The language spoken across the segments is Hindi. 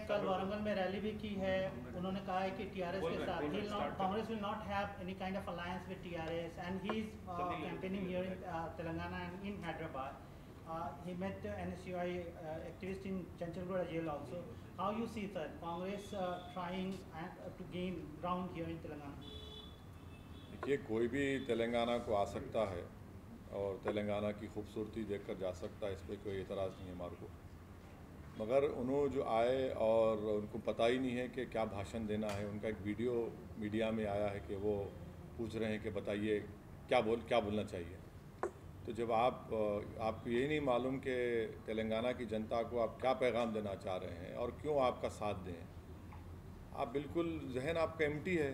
कल वारंगल में रैली भी की है, उन्होंने कहा है कि टीआरएस के साथ Congress will not have any kind of alliance with TRS and he is campaigning here in Telangana and in Hyderabad. He met NSUI activist in Chanchalgoda jail also. How you see that Congress trying to gain ground here in Telangana? देखिए, कोई भी तेलंगाना को आ सकता है और तेलंगाना की खूबसूरती देखकर जा सकता है, इस पर कोई एतराज़ नहीं है हमारे को. मगर उन्होंने जो आए और उनको पता ही नहीं है कि क्या भाषण देना है. उनका एक वीडियो मीडिया में आया है कि वो पूछ रहे हैं कि बताइए क्या बोलना चाहिए. तो जब आपको यही नहीं मालूम कि तेलंगाना की जनता को आप क्या पैगाम देना चाह रहे हैं और क्यों आपका साथ दें, आप बिल्कुल जहन आपका एम्प्टी है.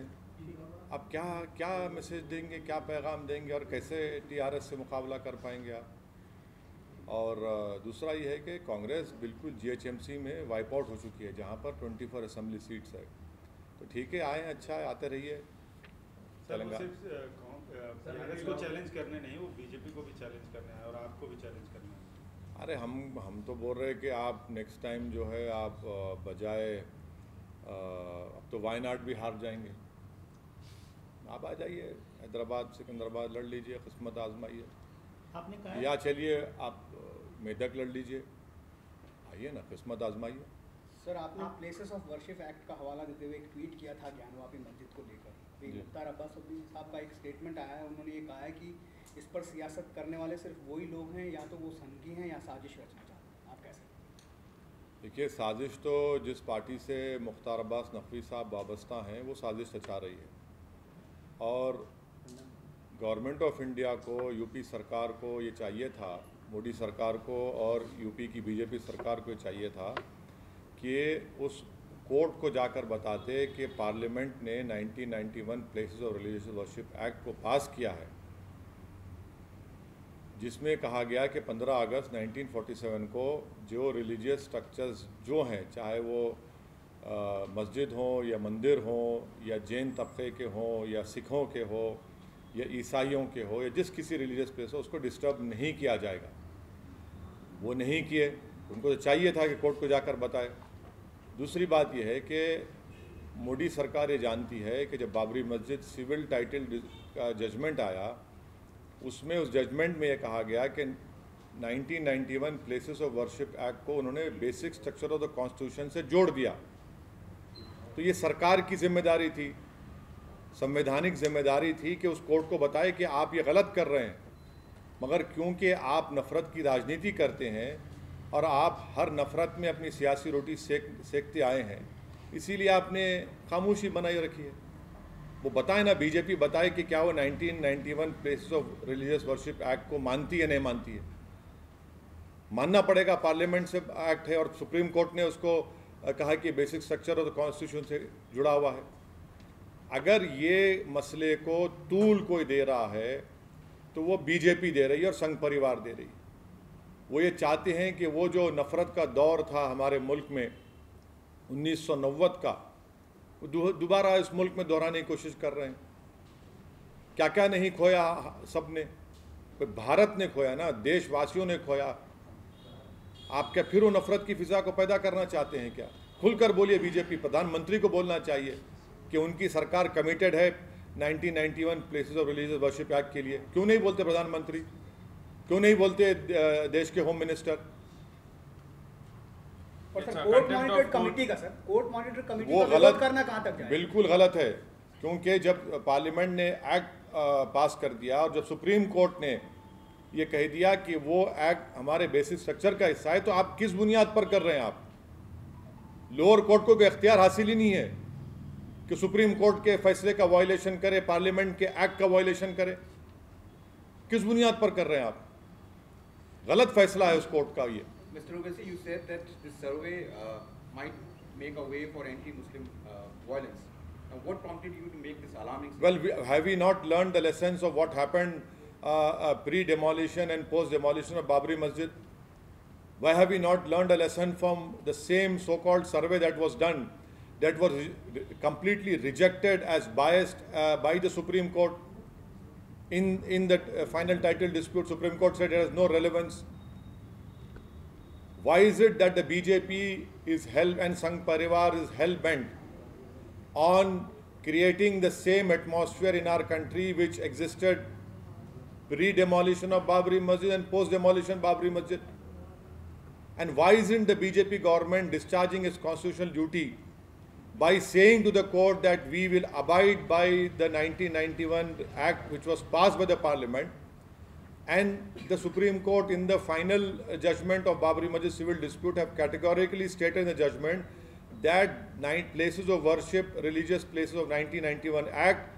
आप क्या मैसेज देंगे, क्या पैगाम देंगे और कैसे टीआरएस से मुकाबला कर पाएंगे आप. और दूसरा ये है कि कांग्रेस बिल्कुल जीएचएमसी में वाइप आउट हो चुकी है, जहाँ पर 24 असेंबली सीट्स है. तो ठीक है, आए, अच्छा है, आते रहिए. कांग्रेस को चैलेंज करने नहीं, वो बीजेपी को भी चैलेंज करना है और आपको भी चैलेंज करना है. अरे हम तो बोल रहे हैं कि आप नेक्स्ट टाइम जो है आप बजाय अब तो वायनाड भी हार जाएंगे, आप आ जाइए हैदराबाद सिकंदराबाद लड़ लीजिए, किस्मत आजमाइए. आपने कहा या चलिए आप मेदक लड़ लीजिए, आइए ना, किस्मत आजमाइए. सर, आपने प्लेसेस ऑफ वर्शिप एक्ट का हवाला देते हुए एक ट्वीट किया था ज्ञानवापी मस्जिद को लेकर. मुख्तार अब्बास नकवी साहब का एक स्टेटमेंट आया है, उन्होंने ये कहा है कि इस पर सियासत करने वाले सिर्फ वही लोग हैं, या तो वो संघी हैं या साजिश रचना चाहते हैं. आप कैसे? देखिए, साजिश तो जिस पार्टी से मुख्तार अब्बास नकवी साहब वाबस्ता हैं वो साजिश रचा रही है. और गवर्नमेंट ऑफ इंडिया को, यूपी सरकार को ये चाहिए था, मोदी सरकार को और यूपी की बीजेपी सरकार को ये चाहिए था कि उस कोर्ट को जाकर बताते कि पार्लियामेंट ने 1991 places of religious worship act को पास किया है, जिसमें कहा गया कि 15 अगस्त 1947 को जो रिलीजियस स्ट्रक्चर्स जो हैं, चाहे वो मस्जिद हों या मंदिर हों या जैन तबके के हों या सिखों के हो या ईसाइयों के हो या जिस किसी रिलीजियस प्लेस हो, उसको डिस्टर्ब नहीं किया जाएगा. वो नहीं किए. उनको तो चाहिए था कि कोर्ट को जाकर बताए. दूसरी बात यह है कि मोदी सरकार ये जानती है कि जब बाबरी मस्जिद सिविल टाइटल का जजमेंट आया, उसमें उस जजमेंट में ये कहा गया कि 1991 प्लेसेस ऑफ वर्शिप एक्ट को उन्होंने basic structure of the constitution से जोड़ दिया. तो ये सरकार की जिम्मेदारी थी, संवैधानिक जिम्मेदारी थी कि उस कोर्ट को बताए कि आप ये गलत कर रहे हैं. मगर क्योंकि आप नफ़रत की राजनीति करते हैं और आप हर नफ़रत में अपनी सियासी रोटी सेकते आए हैं, इसीलिए आपने खामोशी बनाई रखी है. वो बताए ना, बीजेपी बताए कि क्या वो 1991 places of religious worship act को मानती है, नहीं मानती है. मानना पड़ेगा, पार्लियामेंट से एक्ट है और सुप्रीम कोर्ट ने उसको कहा कि basic structure of the constitution से जुड़ा हुआ है. अगर ये मसले को तूल कोई दे रहा है तो वो बीजेपी दे रही है और संघ परिवार दे रही है. वो ये चाहते हैं कि वो जो नफ़रत का दौर था हमारे मुल्क में 1990 का, वो दोबारा इस मुल्क में दोहराने की कोशिश कर रहे हैं. क्या क्या नहीं खोया सब ने, भारत ने खोया ना, देशवासियों ने खोया. आप क्या फिर वो नफ़रत की फ़िज़ा को पैदा करना चाहते हैं क्या? खुलकर बोलिए. बीजेपी प्रधानमंत्री को बोलना चाहिए कि उनकी सरकार कमिटेड है 1991 places of religious worship act के लिए. क्यों नहीं बोलते प्रधानमंत्री? क्यों नहीं बोलते देश के home minister? Court monitored committee का, सर, कोर्ट मॉनिटर्ड कमेटी वो का गलत करना कहां तक जाए? बिल्कुल गलत है. क्योंकि जब पार्लियामेंट ने एक्ट पास कर दिया और जब सुप्रीम कोर्ट ने ये कह दिया कि वो एक्ट हमारे बेसिक स्ट्रक्चर का हिस्सा है, तो आप किस बुनियाद पर कर रहे हैं? आप लोअर कोर्ट को कोई इख्तियार हासिल ही नहीं है कि सुप्रीम कोर्ट के फैसले का वायलेशन करे, पार्लियामेंट के एक्ट का वायलेशन करे. किस बुनियाद पर कर रहे हैं आप? गलत फैसला है उस कोर्ट का. ये Mr. Urvaisi, you said that this survey might make a way for anti-Muslim violence. Now, what prompted you to make this alarming statement? Well, have we not learned the lessons of what happened pre-demolition and post-demolition of Babri Masjid? Why have we not learned a lesson from the same so-called survey that was done, that was completely rejected as biased by the Supreme Court? In the final title dispute, Supreme Court said it has no relevance. why is it that the BJP is hell and Sangh Parivar is hell bent on creating the same atmosphere in our country which existed pre-demolition of Babri Masjid and post-demolition Babri Masjid? And why isn't the BJP government discharging its constitutional duty by saying to the court that we will abide by the 1991 Act which was passed by the Parliament, and the Supreme Court in the final judgment of Babri Masjid civil dispute have categorically stated in the judgment that places of worship, religious places of 1991 Act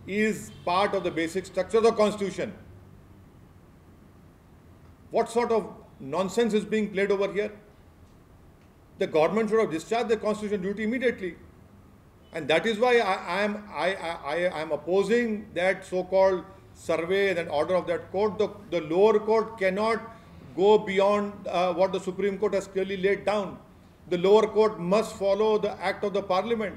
is part of the basic structure of the Constitution. What sort of nonsense is being played over here? The government should have discharged the constitutional duty immediately. And that is why I am opposing that so-called survey and order of that court. The lower court cannot go beyond what the Supreme Court has clearly laid down. The lower court must follow the act of the Parliament.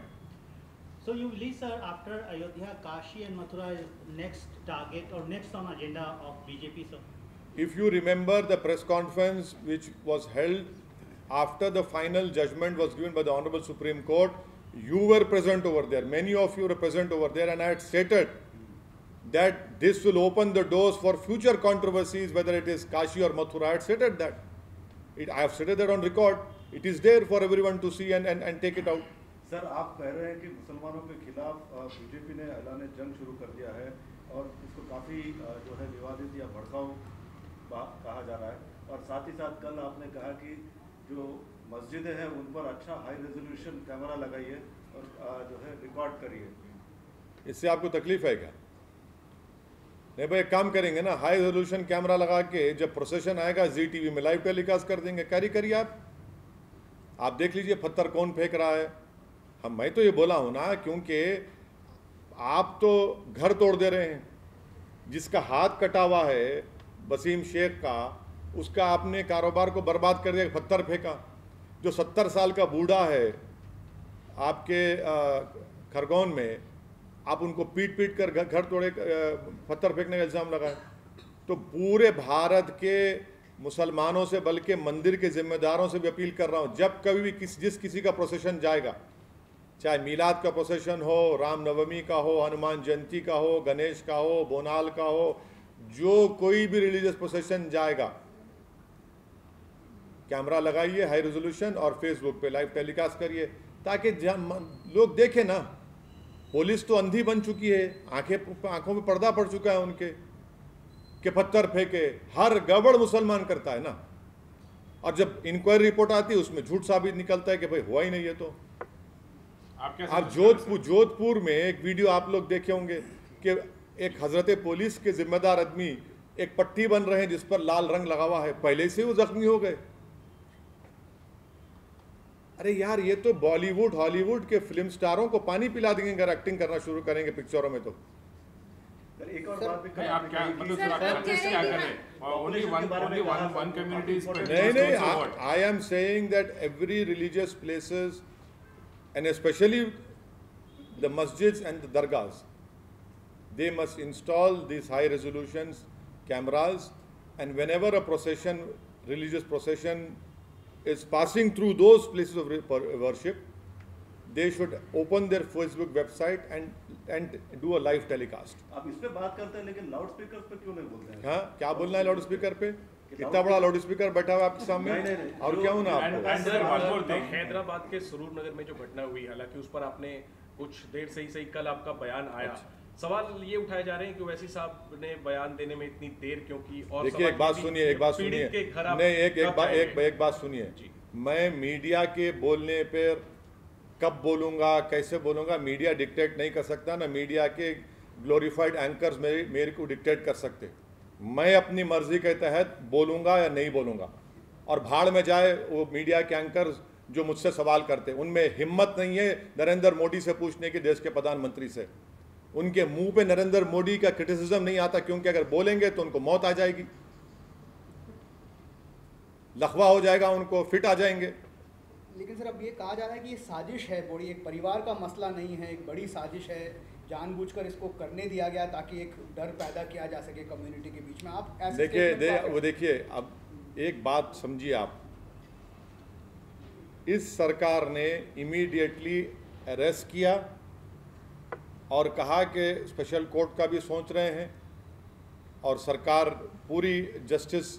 So you believe, sir, after Ayodhya, Kashi and Mathura is next target or next on agenda of BJP, sir? If you remember the press conference which was held after the final judgment was given by the Honorable Supreme Court, you were present over there. Many of you were present over there, and I had stated that this will open the doors for future controversies, whether it is Kashi or Mathura. I had stated that. I have stated that on record. It is there for everyone to see and take it out. Sir, आप कह रहे हैं कि मुसलमानों के खिलाफ बीजेपी ने ऐलान जंग शुरू कर दिया है और इसको काफ़ी जो है विवादित या भड़काऊ कहा जा रहा है, और साथ ही साथ कल आपने कहा कि जो मस्जिदें हैं उन पर अच्छा हाई रेजोल्यूशन कैमरा लगाइए और जो है रिकॉर्ड करिए। इससे आपको तकलीफ है क्या? नहीं भाई, एक काम करेंगे ना, हाई रेजोल्यूशन कैमरा लगा के जब प्रोसेशन आएगा जी टीवी में लाइव टेलीकास्ट कर देंगे। कैरी करिए आप देख लीजिए पत्थर कौन फेंक रहा है। मैं तो ये बोला हूं ना, क्योंकि आप तो घर तोड़ दे रहे हैं। जिसका हाथ कटा हुआ है वसीम शेख का, उसका आपने कारोबार को बर्बाद कर दिया, पत्थर फेंका। जो 70 साल का बूढ़ा है आपके खरगोन में, आप उनको पीट पीट कर घर तोड़े, पत्थर फेंकने का इल्ज़ाम लगाए। तो पूरे भारत के मुसलमानों से, बल्कि मंदिर के जिम्मेदारों से भी अपील कर रहा हूँ, जब कभी भी जिस किसी का प्रोसेशन जाएगा, चाहे मीलाद का प्रोसेशन हो, रामनवमी का हो, हनुमान जयंती का हो, गणेश का हो, बोनाल का हो, जो कोई भी रिलीजियस प्रोसेशन जाएगा, कैमरा लगाइए हाई रेजोल्यूशन और फेसबुक पे लाइव टेलीकास्ट करिए, ताकि लोग देखें ना। पुलिस तो अंधी बन चुकी है, आंखों में पर्दा पड़ चुका है उनके, कि पत्थर फेंके। हर गड़बड़ मुसलमान करता है ना, और जब इंक्वायरी रिपोर्ट आती है उसमें झूठ साबित निकलता है कि भाई हुआ ही नहीं है। तो आप जोधपुर में एक वीडियो आप लोग देखे होंगे कि एक हजरत पुलिस के जिम्मेदार आदमी एक पट्टी बन रहे हैं जिस पर लाल रंग लगा हुआ है, पहले से वो जख्मी हो गए। अरे यार, ये तो बॉलीवुड हॉलीवुड के फिल्म स्टारों को पानी पिला देंगे अगर एक्टिंग करना शुरू करेंगे पिक्चरों में। तो एक और बात भी आप क्या मतलब क्या कर रहे हैं? Only one community is नहीं, I am saying that every religious places and especially the masjids and the dargahs, they must install these high resolutions cameras, and whenever a procession, religious procession is passing through those places of worship, they should open their Facebook website and do a live telecast. आप इस पे बात करते हैं लेकिन लाउड स्पीकर पे क्यों नहीं बोलते हैं? हाँ, क्या बोलना है लाउड स्पीकर पे? इतना बड़ा लाउड स्पीकर बैठा हुआ आपके सामने, और क्या होना आपको? हैदराबाद के सुरूर नगर में जो घटना हुई, हालांकि उस पर आपने कुछ देर से ही कल आपका बयान आया। सवाल ये उठाए जा रहे हैं कि वैसी साहब ने बयान देने में इतनी देर क्यों की? और देखिए, एक बात सुनिए, एक बात सुनिए। मैं मीडिया के बोलने पर कब बोलूँगा, कैसे बोलूँगा, मीडिया डिक्टेट नहीं कर सकता ना। मीडिया के ग्लोरीफाइड एंकर्स मेरे को डिक्टेट कर सकते। मैं अपनी मर्जी के तहत बोलूँगा या नहीं बोलूँगा, और भाड़ में जाए वो मीडिया के एंकर्स जो मुझसे सवाल करते। उनमें हिम्मत नहीं है नरेंद्र मोदी से पूछने की, देश के प्रधानमंत्री से। उनके मुंह पे नरेंद्र मोदी का क्रिटिसिज्म नहीं आता, क्योंकि अगर बोलेंगे तो उनको मौत आ जाएगी, लखवा हो जाएगा, उनको फिट आ जाएंगे। लेकिन सर, अब ये कहा जा रहा है कि ये साजिश है बड़ी, एक परिवार का मसला नहीं है, एक बड़ी साजिश है, जानबूझकर इसको करने दिया गया ताकि एक डर पैदा किया जा सके कम्युनिटी के बीच में। आप ऐसे देखिए, अब एक बात समझिए आप, इस सरकार ने इमीडिएटली अरेस्ट किया और कहा कि स्पेशल कोर्ट का भी सोच रहे हैं और सरकार पूरी जस्टिस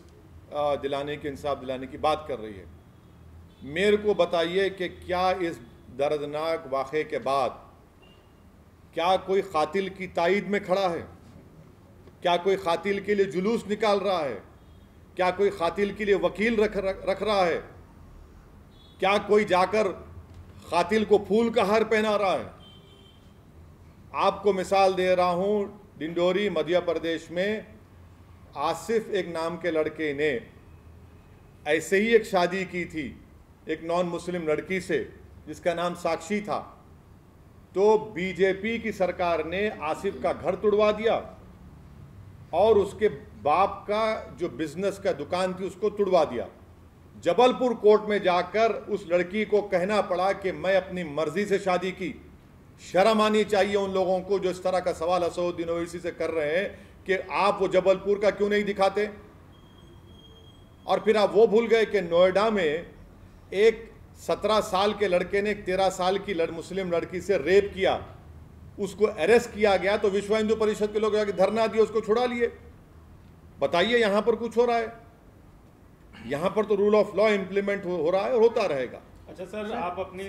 दिलाने की, इंसाफ दिलाने की बात कर रही है। मेरे को बताइए कि क्या इस दर्दनाक वाक़े के बाद क्या कोई कातिल की ताईद में खड़ा है? क्या कोई कातिल के लिए जुलूस निकाल रहा है? क्या कोई कातिल के लिए वकील रख रहा है? क्या कोई जाकर कातिल को फूल का हार पहना रहा है? आपको मिसाल दे रहा हूँ, डिंडोरी मध्य प्रदेश में आसिफ एक नाम के लड़के ने ऐसे ही एक शादी की थी एक नॉन मुस्लिम लड़की से जिसका नाम साक्षी था। तो बीजेपी की सरकार ने आसिफ का घर तुड़वा दिया और उसके बाप का जो बिजनेस का दुकान थी उसको तुड़वा दिया। जबलपुर कोर्ट में जाकर उस लड़की को कहना पड़ा कि मैं अपनी मर्जी से शादी की। शर्म आनी चाहिए उन लोगों को जो इस तरह का सवाल असदुद्दीन ओवैसी से कर रहे हैं कि आप वो जबलपुर का क्यों नहीं दिखाते। और फिर आप वो भूल गए कि नोएडा में एक 17 साल के लड़के ने एक 13 साल की मुस्लिम लड़की से रेप किया, उसको अरेस्ट किया गया तो विश्व हिंदू परिषद के लोग जाके धरना दिए, उसको छुड़ा लिए। बताइए यहां पर कुछ हो रहा है? यहां पर तो रूल ऑफ लॉ इंप्लीमेंट हो रहा है और होता रहेगा। अच्छा सर, आप अपनी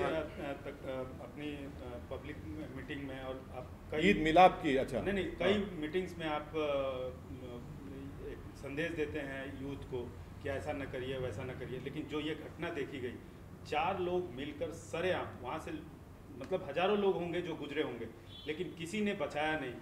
पब्लिक मीटिंग में और आप ईद मिलाद की, अच्छा नहीं कई मीटिंग्स में आप एक संदेश देते हैं यूथ को कि ऐसा न करिए वैसा न करिए, लेकिन जो ये घटना देखी गई, 4 लोग मिलकर सरेआम, वहाँ से मतलब हजारों लोग होंगे जो गुजरे होंगे, लेकिन किसी ने बचाया नहीं।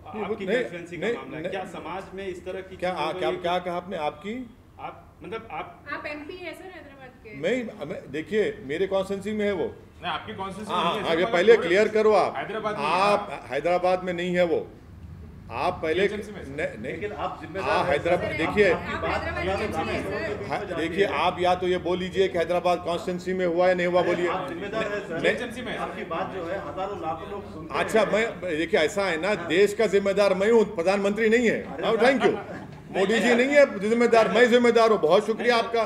आपकी कॉन्स्टिट्यूएंसी का मामला है, क्या समाज में इस तरह की क्या कहा आपने? आपकी आप मतलब आप एमपी है सर हैदराबाद के? मैं देखिए मेरे कॉन्स्टिट्यूंसी में है वो। नहीं, आपकी कॉन्स्टिट्यूंसी आगे पहले क्लियर करो। आप हैदराबाद में नहीं है वो। आप पहले लेकिन आप जिम्मेदार हैदराबाद देखिए आप या तो ये बोल लीजिए कि हैदराबाद कॉन्स्टिट्यूंसी में हुआ या नहीं हुआ, बोलिए। आपकी बात जो है हजारों लाखों लोग सुनते हैं। अच्छा, मैं देखिए ऐसा है ना, देश का जिम्मेदार मैं हूँ, प्रधानमंत्री नहीं है। Thank you. मोदी जी नहीं है जिम्मेदार, मैं जिम्मेदार हूँ। बहुत शुक्रिया आपका,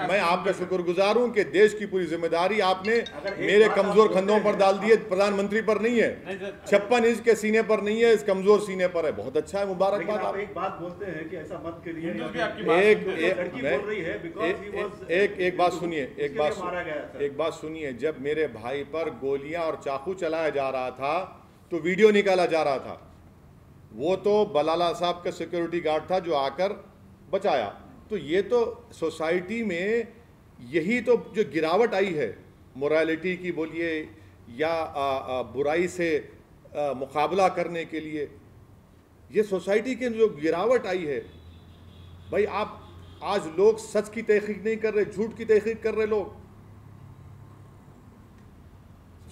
मैं आपका शुक्रगुजार हूँ कि देश की पूरी जिम्मेदारी आपने मेरे कमजोर कंधों पर डाल दी है, प्रधानमंत्री पर नहीं है, 56 इंच के सीने पर नहीं है, इस कमजोर सीने पर है। बहुत अच्छा है, मुबारकबाद। आप एक बात बोलते हैं कि ऐसा मत करिए। एक बात सुनिए, एक बात सुनिए। जब मेरे भाई पर गोलियां और चाकू चलाया जा रहा था तो वीडियो निकाला जा रहा था, वो तो बलाला साहब का सिक्योरिटी गार्ड था जो आकर बचाया। तो ये तो सोसाइटी में यही तो जो गिरावट आई है मोरालिटी की बोलिए या बुराई से मुकाबला करने के लिए, ये सोसाइटी के जो गिरावट आई है भाई। आप आज लोग सच की तहकीक नहीं कर रहे, झूठ की तहकीक कर रहे लोग।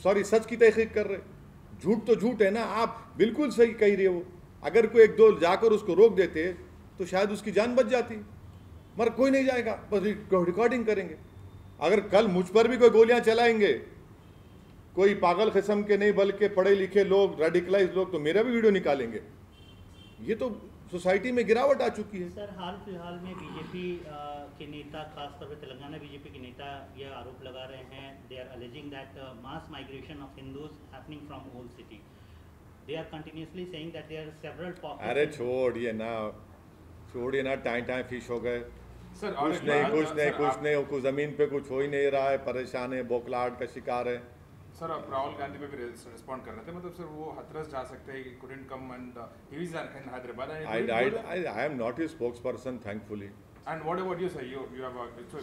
सॉरी, सच की तहकीक कर रहे, झूठ तो झूठ है ना। आप बिल्कुल सही कह रहे हो। अगर कोई एक दो जाकर उसको रोक देते तो शायद उसकी जान बच जाती, मगर कोई नहीं जाएगा, बस रिकॉर्डिंग करेंगे। अगर कल मुझ पर भी कोई गोलियां चलाएंगे, कोई पागल किस्म के नहीं बल्कि पढ़े लिखे लोग, रेडिकलाइज लोग, तो मेरा भी वीडियो निकालेंगे। ये तो सोसाइटी में गिरावट आ चुकी है। सर, हाल फिलहाल में बीजेपी के नेता, खासतौर पर तेलंगाना बीजेपी के नेता यह आरोप लगा रहे हैं, they are alleging that mass migration of Hindus happening from old city. They are continuously saying that there are several pockets. अरे छोड़िए ना, टाइम फिश हो गए। सर कुछ नहीं, कुछ जमीन पे कुछ हो ही नहीं रहा है, परेशान है, बोखलाहट का शिकार है। सर, आप राहुल गांधी पे भी रिस्पॉन्ड कर रहे थे, मतलब सर वो हाथरस जा सकते हैं, couldn't come and he is in Hyderabad. I am not his spokesperson, thankfully. And what about you, sir? You have so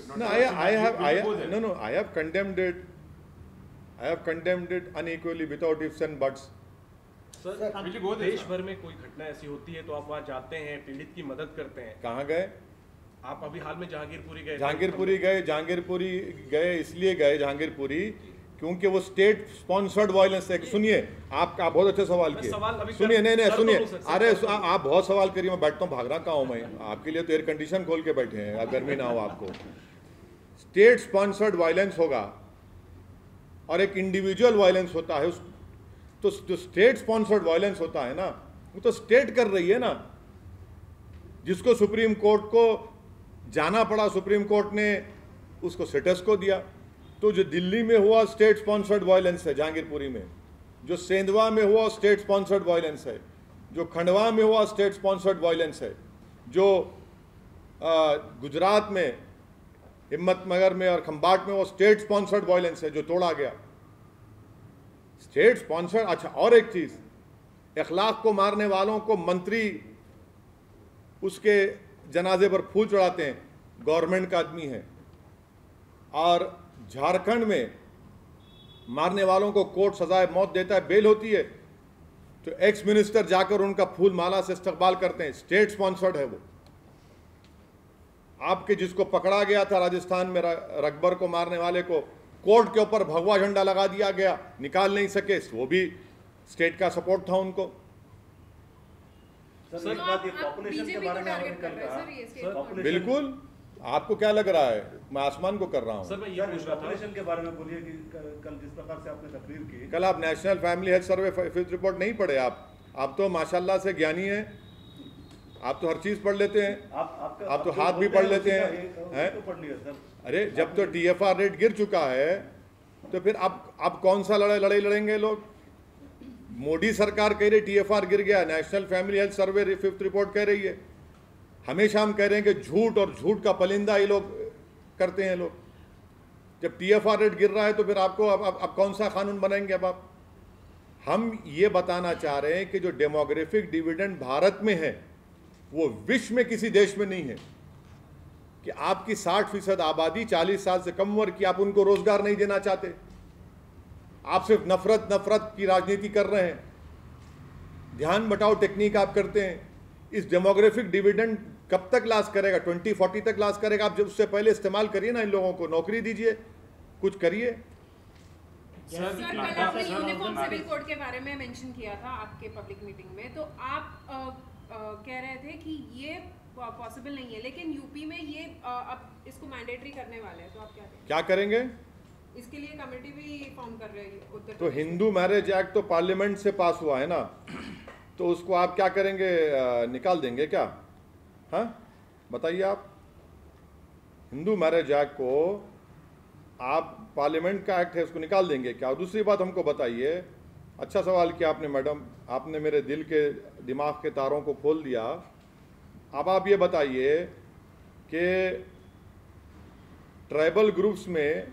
no, I have condemned it. I have condemned it unequally without ifs and buts. देश भर में कोई घटना ऐसी होती है तो आप वहाँ जाते हैं, पीड़ित की मदद करते हैं। कहाँ गए आप? अभी हाल में जहांगीरपुरी गए इसलिए गए जहांगीरपुरी क्योंकि वो स्टेट स्पॉन्सर्ड वायलेंस है। सुनिए, आप बहुत अच्छा सवाल किए। सुनिए, नहीं सुनिए, अरे आप बहुत सवाल करिए, मैं बैठता हूँ, भाग रहा कहाँ हूँ मैं? आपके लिए तो एयर कंडीशन खोल के बैठे हैं, गर्मी ना हो आपको। स्टेट स्पॉन्सर्ड वायलेंस होगा और एक इंडिविजुअल वायलेंस होता है। तो जो स्टेट स्पॉन्सर्ड वायलेंस होता है ना, वो तो स्टेट कर रही है ना, जिसको सुप्रीम कोर्ट को जाना पड़ा। सुप्रीम कोर्ट ने उसको स्टेटस को दिया। तो जो दिल्ली में हुआ स्टेट स्पॉन्सर्ड वायलेंस है जहांगीरपुरी में, जो सेंधवा में हुआ स्टेट स्पॉन्सर्ड वायलेंस है, जो खंडवा में हुआ स्टेट स्पॉन्सर्ड वायलेंस है, जो गुजरात में हिम्मतनगर में और खंबाट में वो स्टेट स्पॉन्सर्ड वायलेंस है जो तोड़ा गया। State sponsored. अच्छा, और एक चीज, इखलाक को मारने वालों को मंत्री उसके जनाजे पर फूल चढ़ाते हैं, गवर्नमेंट का आदमी है। और झारखंड में मारने वालों को कोर्ट सजाए मौत देता है, बेल होती है, तो एक्स मिनिस्टर जाकर उनका फूल माला से इस्तकबाल करते हैं। स्टेट स्पॉन्सर्ड है वो। आपके जिसको पकड़ा गया था राजस्थान में, रकबर को मारने वाले को, कोर्ट के ऊपर भगवा झंडा लगा दिया गया, निकाल नहीं सके, वो भी स्टेट का सपोर्ट था उनको। सर, एक बात, ये पॉपुलेशन के बारे में आपने कल कहा। बिल्कुल, आपको क्या लग रहा है मैं आसमान को कर रहा हूँ? सर, मैं ये पूछ रहा था पॉपुलेशन के बारे में बोलिए कि कल जिस प्रकार से आपने तकरीर की, कल आप national family health survey fifth report नहीं पढ़े? आप तो माशाल्लाह से ज्ञानी हैं, आप तो हर चीज पढ़ लेते हैं, आप तो हाथ भी पढ़ लेते हैं। तो पढ़ लिया सर। अरे जब तो TFR रेट गिर चुका है तो फिर अब कौन सा लड़ाई लड़ेंगे लोग? मोदी सरकार कह रही TFR गिर गया, national family health survey fifth report कह रही है। हमेशा हम कह रहे हैं कि झूठ और झूठ का पलिंदा ये लोग करते हैं लोग। जब TFR रेट गिर रहा है तो फिर आपको अब कौन सा कानून बनाएंगे? अब आप, हम ये बताना चाह रहे हैं कि जो डेमोग्राफिक डिविडेंड भारत में है वो विश्व में किसी देश में नहीं है। कि आपकी 60% आबादी 40 साल से कम उम्र की, आप उनको रोजगार नहीं देना चाहते, आप सिर्फ नफरत की राजनीति कर रहे हैं, ध्यान बटाओ टेक्निक आप करते हैं। इस डेमोग्राफिक डिविडेंड कब तक लास्ट करेगा? 2040 तक लास्ट करेगा। आप जब उससे पहले इस्तेमाल करिए ना, इन लोगों को नौकरी दीजिए, कुछ करिए। सर, कल आपने यूनिफॉर्म सिविल कोड के बारे में मेंशन किया था आपके पब्लिक मीटिंग में, तो आप कह रहे थे कि ये पॉसिबल नहीं है, लेकिन यूपी में ये अब इसको मैंडेटरी करने वाले हैं, तो आप क्या करेंगे? इसके लिए कमेटी भी फॉर्म कर रहे हैं उत्तर तो हिंदू मैरिज एक्ट तो पार्लियामेंट से पास हुआ है ना, तो उसको आप क्या करेंगे? निकाल देंगे क्या? हाँ बताइए आप। हिंदू मैरिज एक्ट को आप, पार्लियामेंट का एक्ट है, उसको निकाल देंगे क्या? और दूसरी बात हमको बताइए, अच्छा सवाल किया आपने मैडम, आपने मेरे दिमाग के तारों को खोल दिया। अब आप ये बताइए कि ट्राइबल ग्रुप्स में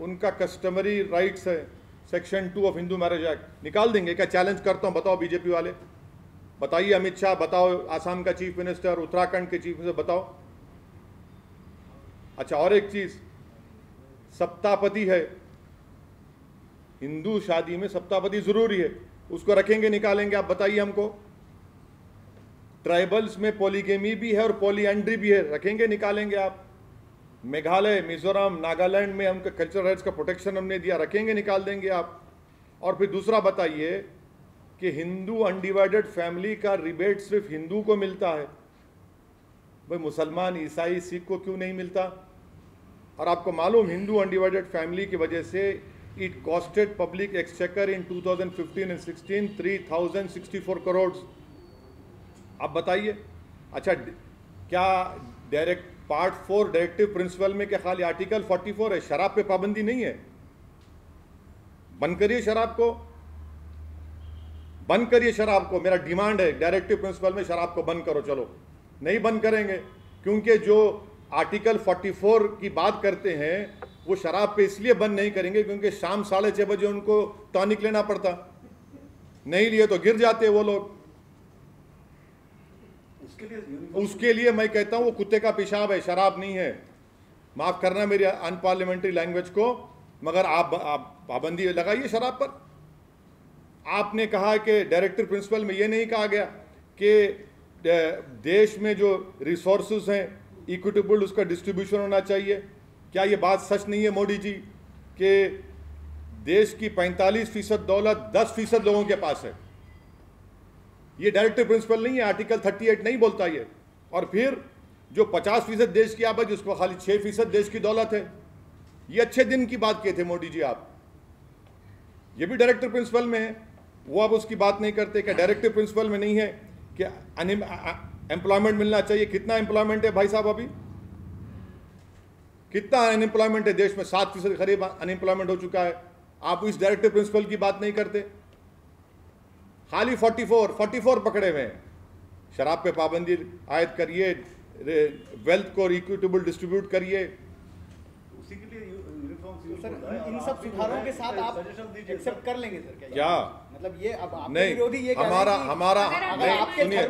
उनका कस्टमरी राइट्स है, section 2 of Hindu marriage act, निकाल देंगे क्या? चैलेंज करता हूं, बताओ बीजेपी वाले, बताइए। अमित शाह बताओ, आसाम का चीफ मिनिस्टर, उत्तराखंड के चीफ मिनिस्टर, बताओ। अच्छा, और एक चीज, सप्तापति है, हिंदू शादी में सप्तापति जरूरी है, उसको रखेंगे निकालेंगे? आप बताइए हमको। ट्राइबल्स में पॉलीगेमी भी है और पॉलीएंड्री भी है, रखेंगे निकालेंगे आप? मेघालय, मिजोरम, नागालैंड में हमको कल्चरल राइट्स का प्रोटेक्शन हमने दिया, रखेंगे निकाल देंगे आप? और फिर दूसरा बताइए कि हिंदू अनडिवाइडेड फैमिली का रिबेट सिर्फ हिंदू को मिलता है, भाई मुसलमान, ईसाई, सिख को क्यों नहीं मिलता? और आपको मालूम, हिंदू अनडिवाइडेड फैमिली की वजह से it costed public exchequer in 2015 and 16 3064 crore. आप बताइए। अच्छा, क्या डायरेक्ट पार्ट 4 डायरेक्टिव प्रिंसिपल में क्या खाली आर्टिकल 44 है? शराब पे पाबंदी नहीं है? बंद करिए शराब को, बंद करिए शराब को। मेरा डिमांड है, डायरेक्टिव प्रिंसिपल में शराब को बंद करो। चलो, नहीं बंद करेंगे, क्योंकि जो आर्टिकल 44 की बात करते हैं वो शराब पे इसलिए बंद नहीं करेंगे क्योंकि शाम 6:30 बजे उनको टॉनिक लेना पड़ता, नहीं लिए तो गिर जाते वो लोग। उसके लिए मैं कहता हूं वो कुत्ते का पेशाब है, शराब नहीं है। माफ करना मेरी अनपार्लियामेंट्री लैंग्वेज को, मगर आप पाबंदी लगाइए शराब पर। आपने कहा कि डायरेक्टिव प्रिंसिपल में ये नहीं कहा गया कि देश में जो रिसोर्सेज हैं इक्विटेबल उसका डिस्ट्रीब्यूशन होना चाहिए? क्या ये बात सच नहीं है मोदी जी कि देश की 45% दौलत 10% लोगों के पास है? ये डायरेक्टिव प्रिंसिपल नहीं है, आर्टिकल 38 नहीं बोलता ये। और फिर जो 50% देश की आबादी, उसको खाली 6% देश की दौलत है। ये अच्छे दिन की बात किए थे मोदी जी आप, ये भी डायरेक्टिव प्रिंसिपल में है, वो अब उसकी बात नहीं करते। क्या डायरेक्टिव प्रिंसिपल में नहीं है कि एम्प्लॉयमेंट मिलना चाहिए? कितना एम्प्लॉयमेंट है भाई साहब अभी? कितना अनएम्प्लॉयमेंट है देश में, 7% करीब अनएम्प्लॉयमेंट हो चुका है। आप इस डायरेक्टिव प्रिंसिपल की बात नहीं करते, खाली 44 पकड़े हुए हैं। शराब पे पाबंदी आयद करिए, वेल्थ को इक्विटेबल डिस्ट्रीब्यूट करिए। उसी के लिए सर इन सब सुधारों के साथ आप एक्सेप्ट कर लेंगे सर? क्या मतलब ये अब आपके नहीं, विरोधी ये हमारा सुनिए,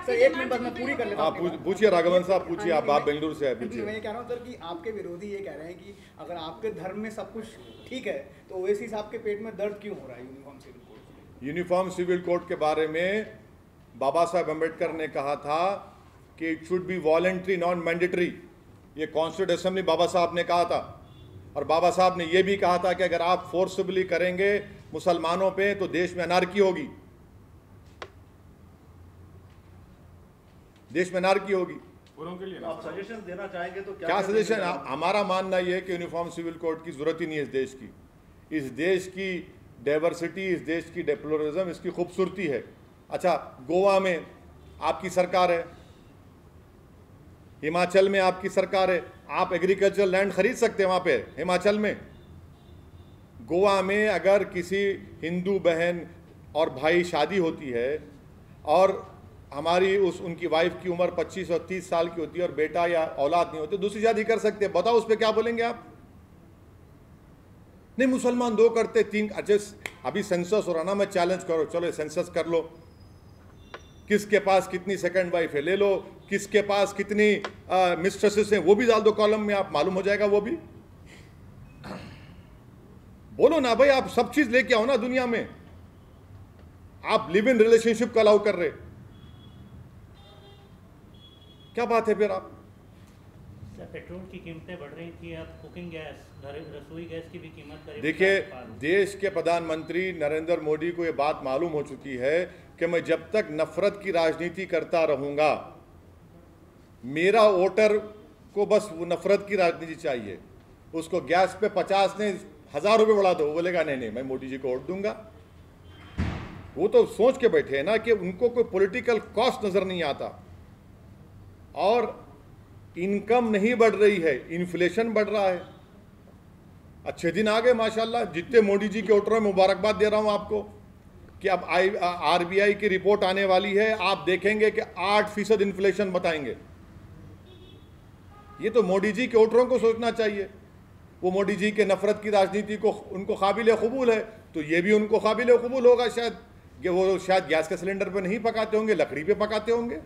सर एक मिनट बस मैं पूरी कर लेता हूं। पूछिए राघवन साहब, पूछिए, आप बेंगलुरु से है, पूछिए। मैं ये कह रहा हूं सर कि आपके विरोधी ये कह रहे हैं कि अगर आपके धर्म में सब कुछ ठीक है तो ओवैसी साहब के पेट में दर्द क्यों हो रहा है uniform civil code? Uniform civil code के बारे में बाबा साहब अम्बेडकर ने कहा था कि it should be voluntary non mandatory. ये कॉन्स्टिट्यूंट असेंबली बाबा साहब ने कहा था। और बाबा साहब ने यह भी कहा था कि अगर आप फोर्सबली करेंगे मुसलमानों पे तो देश में अनारकी होगी, देश में अनारकी होगी। आप सजेशन देना चाहेंगे तो क्या सजेशन? हमारा मानना यह है कि यूनिफॉर्म सिविल कोड की जरूरत ही नहीं है इस देश की। इस देश की डाइवर्सिटी, इस देश की प्लुरलिज्म, इसकी खूबसूरती है। अच्छा, गोवा में आपकी सरकार है, हिमाचल में आपकी सरकार है, आप एग्रीकल्चर लैंड खरीद सकते हैं वहाँ पे हिमाचल में। गोवा में अगर किसी हिंदू बहन और भाई शादी होती है और हमारी उनकी वाइफ की उम्र 25 और 30 साल की होती है और बेटा या औलाद नहीं होते, दूसरी शादी कर सकते हैं। बताओ उस पर क्या बोलेंगे आप? नहीं, मुसलमान 2 करते 3। अच्छा, अभी सेंसस हो रहा ना, मैं चैलेंज करो, चलो सेंसस कर लो, किसके पास कितनी सेकंड वाइफ है ले लो, किसके पास कितनी मिस्ट्रेसेस हैं वो भी डाल दो कॉलम में, आप मालूम हो जाएगा वो भी। बोलो ना भाई, आप सब चीज लेके आओ ना दुनिया में। आप लिव इन रिलेशनशिप को अलाउ कर रहे, क्या बात है फिर? आप पेट्रोल की कीमतें बढ़ रही थी, अब कुकिंग गैस, रसोई गैस की भी कीमत करीब। देखिए, देश के प्रधानमंत्री नरेंद्र मोदी को यह बात मालूम हो चुकी है कि मैं जब तक नफरत की राजनीति करता रहूंगा, मेरा वोटर को बस वो नफरत की राजनीति चाहिए। उसको गैस पे 50 ने 1000 रुपये बढ़ा दो, वो बोलेगा नहीं नहीं मैं मोदी जी को वोट दूंगा। वो तो सोच के बैठे हैं ना कि उनको कोई पॉलिटिकल कॉस्ट नजर नहीं आता। और इनकम नहीं बढ़ रही है, इन्फ्लेशन बढ़ रहा है। अच्छे दिन आ गए माशाल्लाह, जितने मोदी जी के वोटरों में मुबारकबाद दे रहा हूं आपको कि अब आरबीआई की रिपोर्ट आने वाली है, आप देखेंगे कि 8% इन्फ्लेशन बताएंगे। ये तो मोदी जी के वोटरों को सोचना चाहिए। वो मोदी जी के नफरत की राजनीति को उनको काबिल कबूल है, तो ये भी उनको काबिल कबूल होगा शायद कि वो शायद गैस के सिलेंडर पे नहीं पकाते होंगे, लकड़ी पे पकाते होंगे,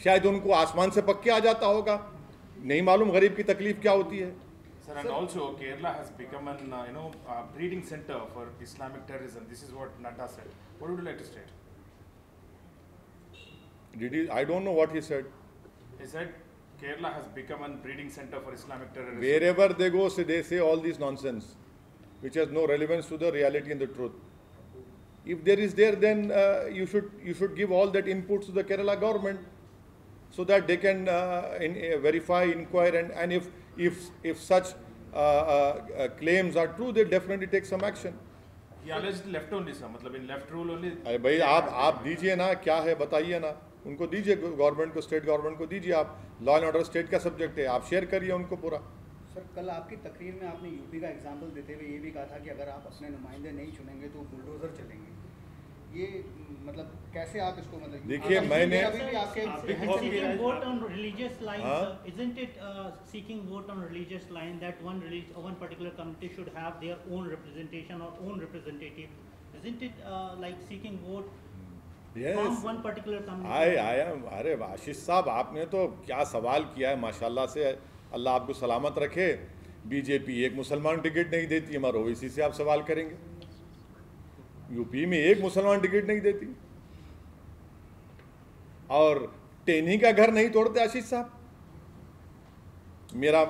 शायद उनको आसमान से पक के आ जाता होगा। नहीं मालूम गरीब की तकलीफ क्या होती है। Sir, and also Kerala has become an breeding center for Islamic terrorism. This is what Nadda said. What would you like to state? Did he? I don't know what he said. He said Kerala has become a breeding center for Islamic terrorism. Wherever they go, they say all this nonsense, which has no relevance to the reality and the truth. If there is there, then you should give all that inputs to the Kerala government, so that they can verify, inquire, and if such claims are true, they definitely take some action. He alleged left only, sir. मतलब in left rule only. अरे भाई आप दीजिए ना, क्या है बताइए ना, उनको दीजिए, गवर्नमेंट को, स्टेट गवर्नमेंट को दीजिए। आप लॉ एंड ऑर्डर स्टेट का सब्जेक्ट है, आप शेयर करिए उनको पूरा। सर, कल आपकी तकरीर में आपने यूपी का एग्जांपल देते हुए ये भी कहा था कि अगर आप अपने नुमाइंदे नहीं चुनेंगे तो बुलडोजर चलेंगे। ये मतलब कैसे आप इसको मतलब? देखिए, मैंने seeking vote on religious lines, isn't it seeking vote on religious line that one particular community should have their own representation or own representative? Isn't it like seeking vote from one particular community? I am. अरे आशीष साहब, आपने तो क्या सवाल किया है, माशाल्लाह से, अल्लाह आपको सलामत रखे। बीजेपी एक मुसलमान टिकट नहीं देती, हमारे ओवैसी से आप सवाल करेंगे। यूपी में एक मुसलमान टिकट नहीं देती, और टेनी का घर नहीं तोड़ते आशीष साहब। मेरा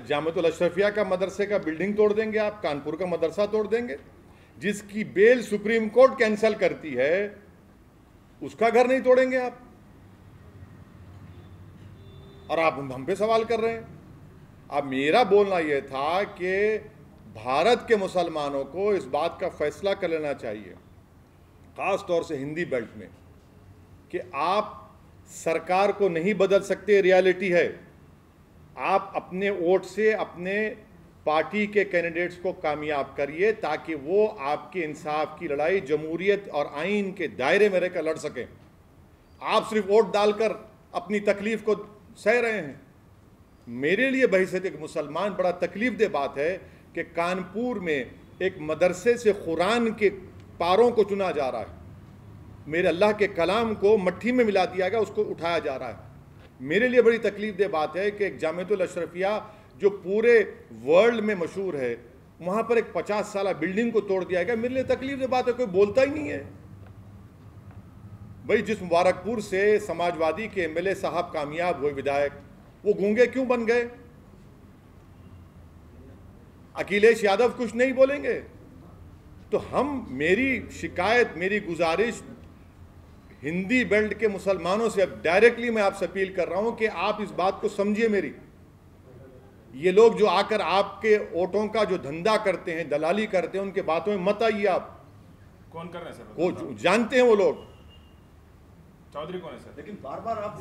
जामिअतुल अशरफिया का मदरसे का बिल्डिंग तोड़ देंगे आप, कानपुर का मदरसा तोड़ देंगे। जिसकी बेल सुप्रीम कोर्ट कैंसिल करती है उसका घर नहीं तोड़ेंगे आप, और आप हम पे सवाल कर रहे हैं। अब मेरा बोलना यह था कि भारत के मुसलमानों को इस बात का फैसला कर लेना चाहिए, खास तौर से हिंदी बेल्ट में, कि आप सरकार को नहीं बदल सकते, रियलिटी है। आप अपने वोट से अपने पार्टी के कैंडिडेट्स को कामयाब करिए ताकि वो आपके इंसाफ की लड़ाई जमहूरियत और आइन के दायरे में रहकर लड़ सकें। आप सिर्फ वोट डालकर अपनी तकलीफ को सह रहे हैं। मेरे लिए बहैसियत एक मुसलमान बड़ा तकलीफ दे बात है कि कानपुर में एक मदरसे से कुरान के पारों को चुना जा रहा है। मेरे अल्लाह के कलाम को मट्ठी में मिला दिया गया, उसको उठाया जा रहा है। मेरे लिए बड़ी तकलीफ दे बात है कि एक जामिअतुल अशरफिया जो पूरे वर्ल्ड में मशहूर है, वहाँ पर एक 50 साल बिल्डिंग को तोड़ दिया गया। मेरे लिए तकलीफ दे बात है, कोई बोलता ही नहीं है। भाई जिस मुबारकपुर से समाजवादी के एमएलए साहब कामयाब हुए विधायक, वो गूंगे क्यों बन गए? अखिलेश यादव कुछ नहीं बोलेंगे? तो मेरी शिकायत, मेरी गुजारिश हिंदी बेल्ट के मुसलमानों से अब डायरेक्टली मैं आपसे अपील कर रहा हूं कि आप इस बात को समझिए मेरी। ये लोग जो आकर आपके वोटों का जो धंधा करते हैं, दलाली करते हैं, उनके बातों में मत आइए। आप कौन कर रहे हैं सर? वो जानते हैं वो लोग। चौधरी कौन है सर? लेकिन बार बार आप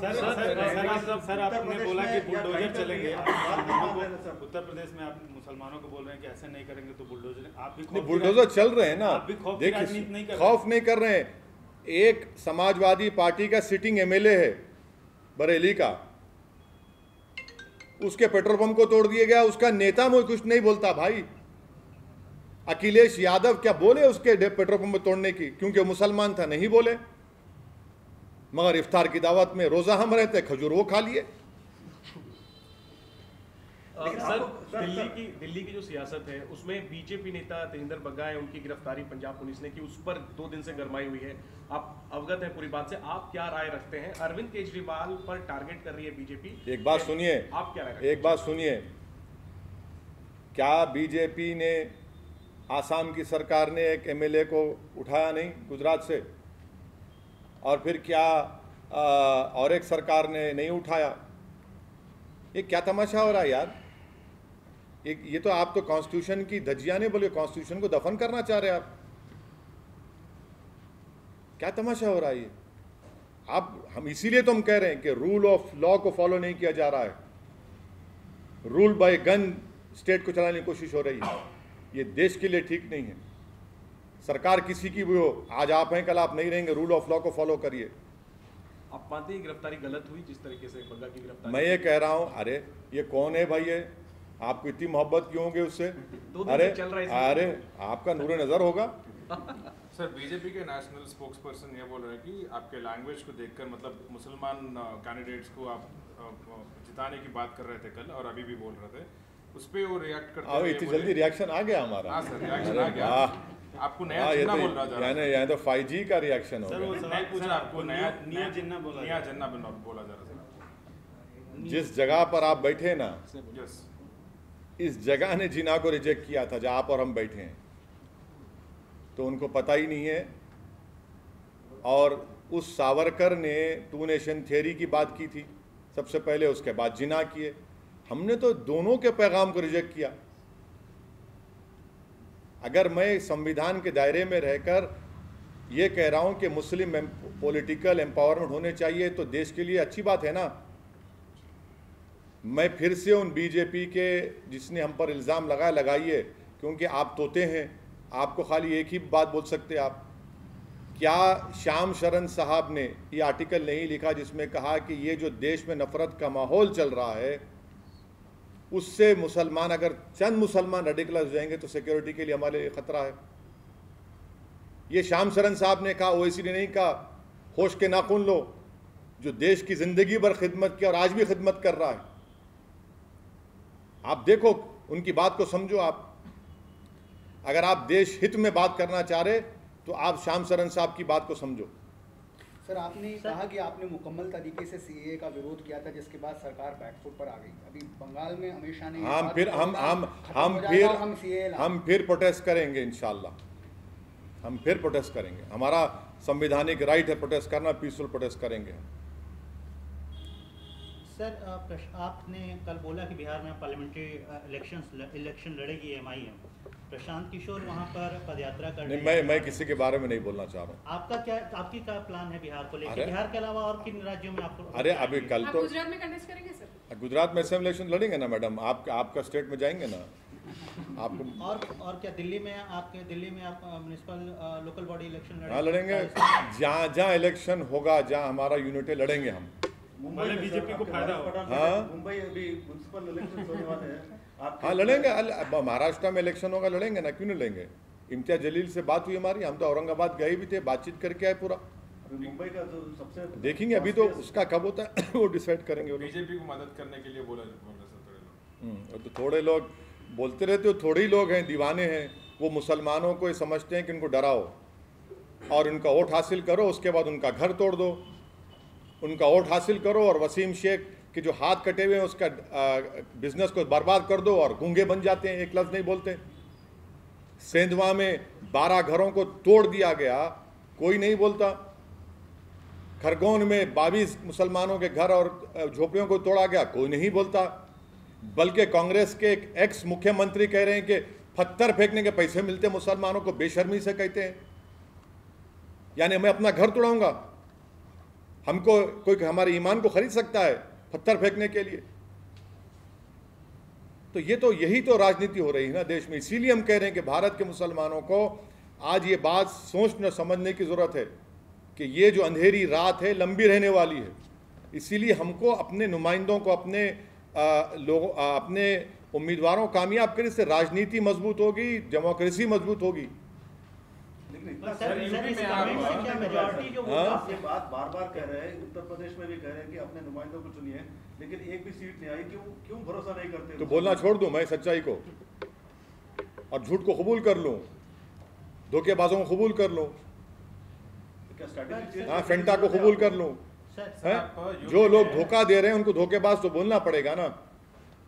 सर आपने बोला कि बुलडोजर चलेंगे। उत्तर प्रदेश में आप मुसलमानों को बोल रहे हैं कि ऐसे नहीं करेंगे तो बुलडोजर, आप भी बुलडोजर चल रहे हैं ना। देखिए खौफ नहीं कर रहे हैं। एक समाजवादी पार्टी का सिटिंग एमएलए है बरेली का, उसके पेट्रोल पंप को तोड़ दिया गया। उसका नेता मुझे कुछ नहीं बोलता भाई। अखिलेश यादव क्या बोले उसके पेट्रोल पंप तोड़ने की? क्योंकि वो मुसलमान था, नहीं बोले। मगर इफ्तार की दावत में रोजा हम रहते, खजूर वो खा लिए। सर दिल्ली की जो सियासत है उसमें बीजेपी नेता तेजिंदर बग्गा है, उनकी गिरफ्तारी पंजाब पुलिस ने की, उस पर 2 दिन से गरमाई हुई है। आप अवगत हैं पूरी बात से, आप क्या राय रखते हैं? अरविंद केजरीवाल पर टारगेट कर रही है बीजेपी। एक बात सुनिए, आप क्या राय रखते हैं? एक बात सुनिए, क्या बीजेपी ने, आसाम की सरकार ने एक एमएलए को उठाया नहीं गुजरात से? और फिर क्या और एक सरकार ने नहीं उठाया? ये क्या तमाशा हो रहा है यार? ये तो आप तो कॉन्स्टिट्यूशन की धज्जियां नहीं बोले, कॉन्स्टिट्यूशन को दफन करना चाह रहे हैं आप। क्या तमाशा हो रहा है ये? हम इसीलिए तो हम कह रहे हैं कि रूल ऑफ लॉ को फॉलो नहीं किया जा रहा है। रूल बाय गन स्टेट को चलाने की कोशिश हो रही है। ये देश के लिए ठीक नहीं है। सरकार किसी की भी हो, आज आप हैं कल आप नहीं रहेंगे। रूल ऑफ लॉ को फॉलो करिए। आप मानते हैं गिरफ्तारी गलत हुई जिस तरीके से बग्गा की गिरफ्तारी? मैं ये कह रहा हूं, अरे ये कौन है भाई? ये आपको इतनी मोहब्बत क्यों होगी उससे? अरे आपका नूरे नजर होगा। सर बीजेपी के नेशनल स्पोक्स पर्सन ये बोल रहे हैं कि आपके लैंग्वेज को देखकर, मतलब मुसलमान कैंडिडेट्स को आप जिताने की बात कर रहे थे कल और अभी भी बोल रहे थे, उस पर वो रिएक्ट करते हैं। इतनी जल्दी रिएक्शन आ गया हमारा? हाँ सर, रिएक्शन आ गया। आपको नया जिन्ना बोल रहा था। यहाँ तो 5G का रिएक्शन हो गया। सर आपको नया जिन्ना बोला जा रहा था। जिस जगह पर आप बैठे ना, इस जगह ने जिन्ना को रिजेक्ट किया था जहाँ आप और हम बैठे हैं, तो उनको पता ही नहीं है। और उस सावरकर ने 2 नेशन थियरी की बात की थी सबसे पहले, उसके बाद जिन्ना किए। हमने तो दोनों के पैगाम को रिजेक्ट किया। अगर मैं संविधान के दायरे में रहकर ये कह रहा हूं कि मुस्लिम पॉलिटिकल एम्पावरमेंट होने चाहिए, तो देश के लिए अच्छी बात है ना। मैं फिर से उन बीजेपी के जिसने हम पर इल्ज़ाम लगाइए, क्योंकि आप तोते हैं, आपको खाली एक ही बात बोल सकते आप। क्या श्याम शरण साहब ने ये आर्टिकल नहीं लिखा जिसमें कहा कि ये जो देश में नफरत का माहौल चल रहा है, उससे मुसलमान, अगर चंद मुसलमान रेडिकलाइज हो जाएंगे तो सिक्योरिटी के लिए हमारे लिए खतरा है? ये श्याम शरण साहब ने कहा, ओवैसी ने नहीं कहा। होश के नाखून लो, जो देश की जिंदगी भर खिदमत की और आज भी खिदमत कर रहा है। आप देखो, उनकी बात को समझो। आप अगर आप देश हित में बात करना चाह रहे तो आप श्याम शरण साहब की बात को समझो। सर आपने कहा कि आपने मुकम्मल तरीके से सीएए का विरोध किया था, जिसके बाद सरकार बैकफुट पर आ गई। अभी बंगाल में अमित शाह ने हम फिर प्रोटेस्ट करेंगे इंशाल्लाह। हम फिर प्रोटेस्ट करेंगे। हमारा संवैधानिक राइट है प्रोटेस्ट करना, पीसफुल प्रोटेस्ट करेंगे। सर आपने कल बोला कि बिहार में पार्लियामेंट्री इलेक्शन लड़ेगी एमआईएम। प्रशांत किशोर वहाँ पर पदयात्रा करने, मैं किसी के बारे में नहीं बोलना चाह रहा हूँ। आपकी क्या प्लान है बिहार को लेकर? बिहार के अलावा और किन राज्यों में आपको? अरे अभी कल तो गुजरात में कंटेस्ट करेंगे सर? गुजरात में असेंबली इलेक्शन लड़ेंगे ना मैडम, आपका स्टेट में जाएंगे ना आपको। और क्या दिल्ली में आप म्युनिसिपल लोकल बॉडी इलेक्शन हाँ लड़ेंगे, जहाँ इलेक्शन होगा, जहाँ हमारा यूनिटी लड़ेंगे हम। मुंबई बीजेपी को फायदा होगा। हाँ मुंबई अभी म्युनिसिपल इलेक्शन होने वाले हैं। हाँ लड़ेंगे, महाराष्ट्र में इलेक्शन होगा, लड़ेंगे ना, क्यों नहीं लड़ेंगे। इम्तियाज जलील से बात हुई हमारी, हम तो औरंगाबाद गए भी थे, बातचीत करके आए पूरा। मुंबई का जो सबसे देखेंगे अभी तो उसका कब होता है वो डिसाइड करेंगे। बीजेपी को मदद करने के लिए बोला सर तो थोड़े लोग बोलते रहते हो, थोड़े ही लोग हैं दीवाने हैं, वो मुसलमानों को ये समझते हैं कि उनको डराओ और उनका वोट हासिल करो, उसके बाद उनका घर तोड़ दो, उनका वोट हासिल करो और वसीम शेख के जो हाथ कटे हुए हैं उसका बिजनेस को बर्बाद कर दो और गूंगे बन जाते हैं, एक लफ्ज़ नहीं बोलते। सेंधवा में 12 घरों को तोड़ दिया गया, कोई नहीं बोलता। खरगोन में 22 मुसलमानों के घर और झोपड़ियों को तोड़ा गया, कोई नहीं बोलता। बल्कि कांग्रेस के एक एक्स मुख्यमंत्री कह रहे हैं कि पत्थर फेंकने के पैसे मिलते मुसलमानों को, बेशर्मी से कहते हैं। यानी मैं अपना घर तोड़ाऊंगा, हमको कोई हमारे ईमान को खरीद सकता है पत्थर फेंकने के लिए? तो यही तो राजनीति हो रही है ना देश में। इसीलिए हम कह रहे हैं कि भारत के मुसलमानों को आज ये बात सोचने समझने की ज़रूरत है कि ये जो अंधेरी रात है लंबी रहने वाली है। इसीलिए हमको अपने नुमाइंदों को, अपने उम्मीदवारों को कामयाब करने से राजनीति मजबूत होगी, डेमोक्रेसी मजबूत होगी। बात बार बार कह रहे हैं, उत्तर प्रदेश में भी कह रहे हैं कि अपने नुमाइंदों को चुनिए, लेकिन एक भी सीट नहीं आई। क्यों भरोसा नहीं करते? तो बोलना छोड़ दूं मैं सच्चाई को और झूठ को कबूल कर लूं, धोखेबाजों को कबूल कर लूं, हाँ फेंटा को कबूल कर लूं। जो लोग धोखा दे रहे हैं उनको धोखेबाज तो बोलना पड़ेगा ना।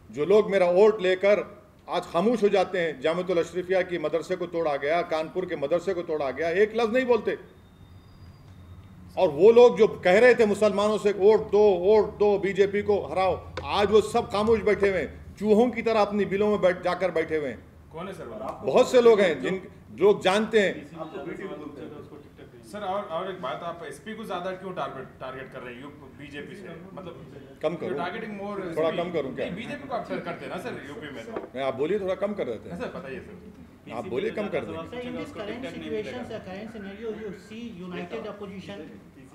जो लोग मेरा वोट लेकर आज खामोश हो जाते हैं, जामियातुल अशरफिया की मदरसे को तोड़ा गया, कानपुर के मदरसे को तोड़ा गया, एक लफ्ज नहीं बोलते। और वो लोग जो कह रहे थे मुसलमानों से वोट दो बीजेपी को हराओ, आज वो सब खामोश बैठे हुए हैं, चूहों की तरह अपनी बिलों में जाकर बैठे हुए हैं। कौन है सर? बहुत से लोग हैं जिन लोग जानते हैं। सर और एक बात, आप एसपी को ज्यादा क्यों टारगेट कर रहे हैं बीजेपी से? मतलब कम करो, टारगेटिंग मोर, थोड़ा कम करूं क्या? बीजेपी को आप करते हैं ना सर यूपी में? मैं आप बोलिए, थोड़ा कम कर रहे थे सर, बताइए सर, आप बोलिए, कम कर दें।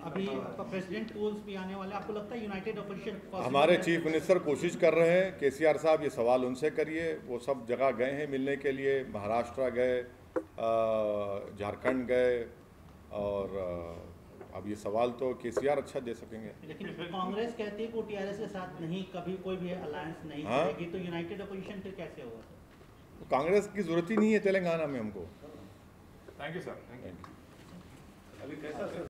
अभी प्रेसिडेंट पोल्स भी आने वाले, आपको लगता है यूनाइटेड अपोजिशन? हमारे चीफ मिनिस्टर कोशिश कर रहे हैं, केसीआर साहब ये सवाल उनसे करिए, वो सब जगह गए हैं मिलने के लिए, महाराष्ट्र गए, झारखंड गए, और अब ये सवाल तो केसीआर अच्छा दे सकेंगे। लेकिन कांग्रेस कहती है कि वो टीआरएस के साथ नहीं, कभी कोई भी अलायंस नहीं करेगी, तो यूनाइटेड अपोजिशन फिर कैसे होगा? कांग्रेस की जरूरत ही नहीं है तेलंगाना में हमको। Thank you sir.